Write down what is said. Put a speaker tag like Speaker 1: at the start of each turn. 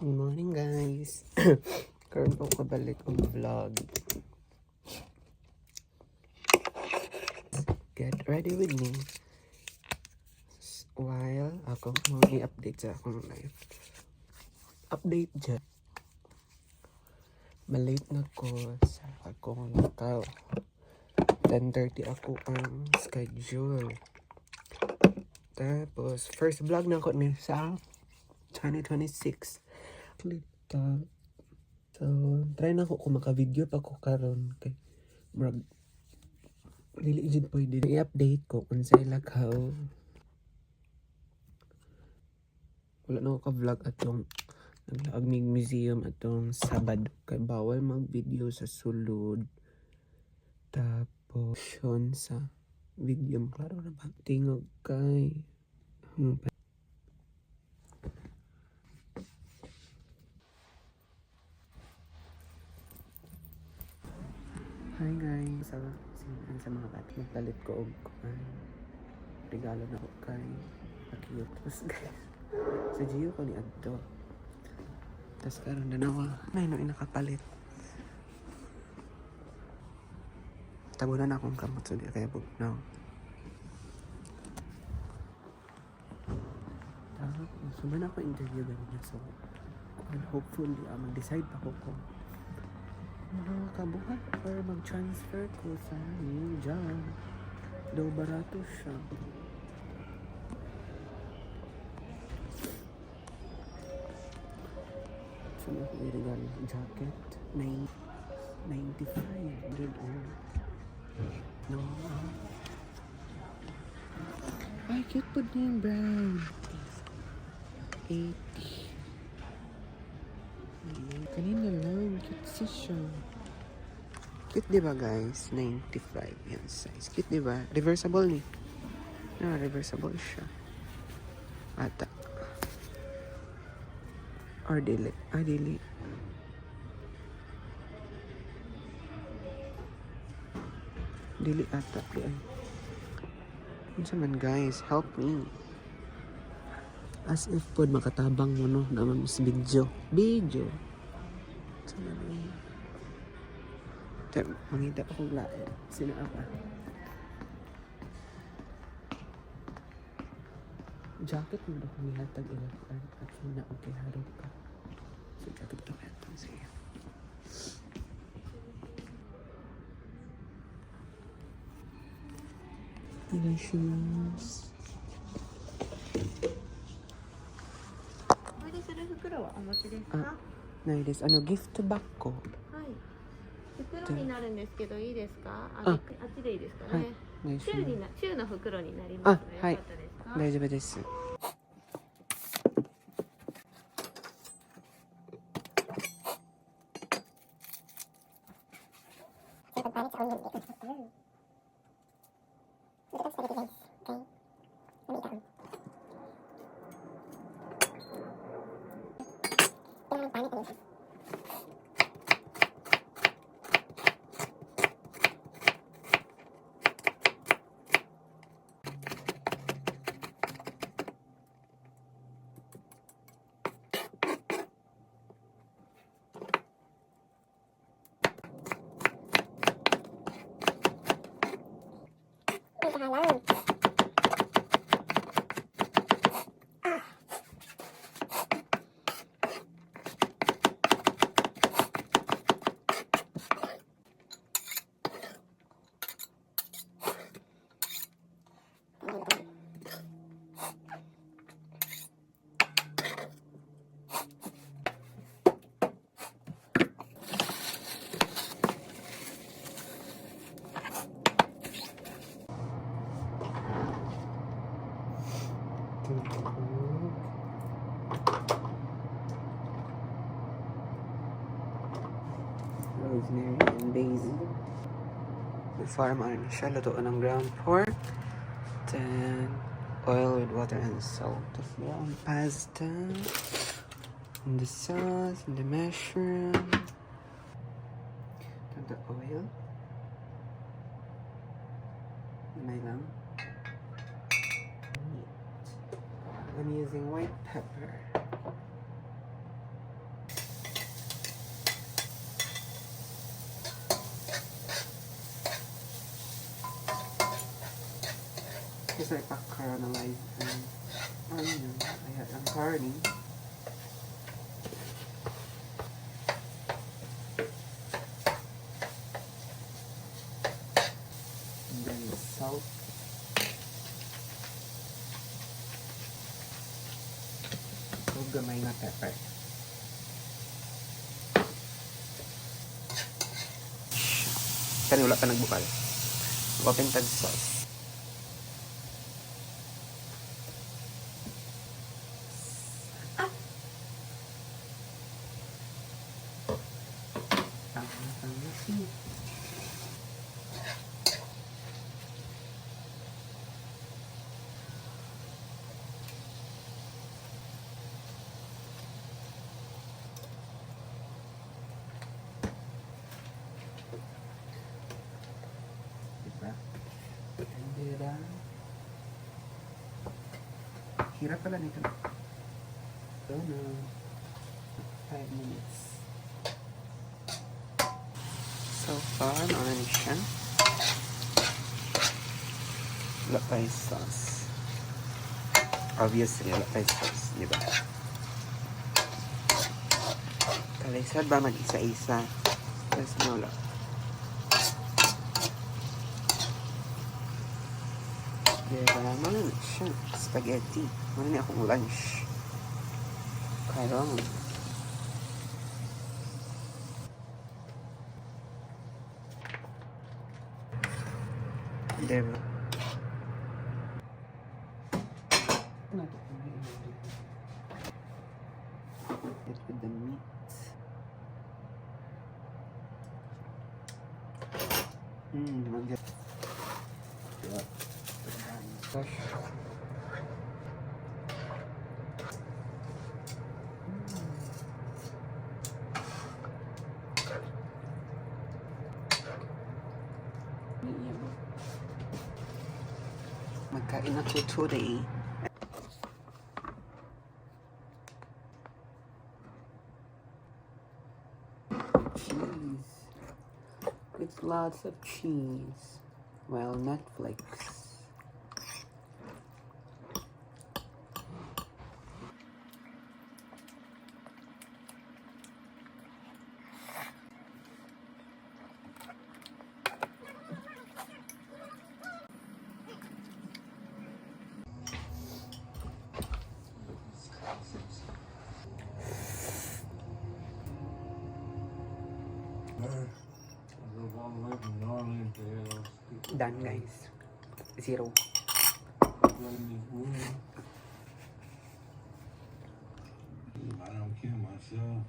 Speaker 1: Good morning guys. Karon ko kabalik ang vlog. Get ready with me while ako mo i-update sa akong life. Update dyan. Malate na ko sa akong lakaw. 10:30 ako ang schedule. Tapos first vlog na ako ni sa 2026. So, try na ako kung maka-video pa ko karon kay murag dili jud pwede i-update ko kung sa lakaw. Wala na ako ka-vlog atong naglaag museum atong Sabado kay bawal mag-video sa sulod. Tapos yun sa video klaro na ba tingog kay Hi guys, sa mga bata nagpalit ko og regalo na ko kay cute. Tapos guys, sa Gio ko ni adto. Tapos karon na nawa, may no nakapalit. Tabunan akong kamot so di kaya bugnaw. Tapos suman ako interview ganyan so and hopefully mag-decide pa ko kung kabuhat or mag-transfer ko sa new job. Daw barato siya. So, nag-regalo jacket. 95. No. Ay, cute po din brown. 80. Kanina lang, cute siya. Cute diba guys? 95 yan size. Cute diba? Reversible ni. Reversible siya. Ata. Or dili. Dili. Dili ata. Ano man guys? Help me. As if pod makatabang mo no naman sa video. Mangita pa kong lain. Sino apa? Jacket mo na kung ihatag ilan. At na okay harap ka. So jacket ka pa siya. Ilan shoes.ないです。gift bag ko.
Speaker 2: 袋になるんですけどいいですか？あっちでいいですかね。週の袋になりますので、よかったですか？
Speaker 1: 大丈夫です。Rosemary and basil. Before man siya lutuan ng ground pork. Then oil with water and salt. The brown pasta. And the sauce and the mushroom. And the oil. May lang. I'm using white pepper. caramelize ang onion. Kaya ang curry. And then salt. So, gamay na pepper. Kani wala pa nagbukal. Open tag sauce. Kandila. Hirap pala nito. So, na 5 minutes. So far, ano na siya? Wala pa yung sauce. Obviously, wala pa yung sauce, di ba? Kalaysad ba mag-isa-isa? Tapos na wala. Diba? Ano na siya? Spaghetti. Ano na akong lunch? Karong. Diba? It with the meat. Maganda. Diba? Gosh. Magkain ako today. Cheese. It's lots of cheese. Well, Netflix. Done, guys. 0.
Speaker 3: I don't kill myself.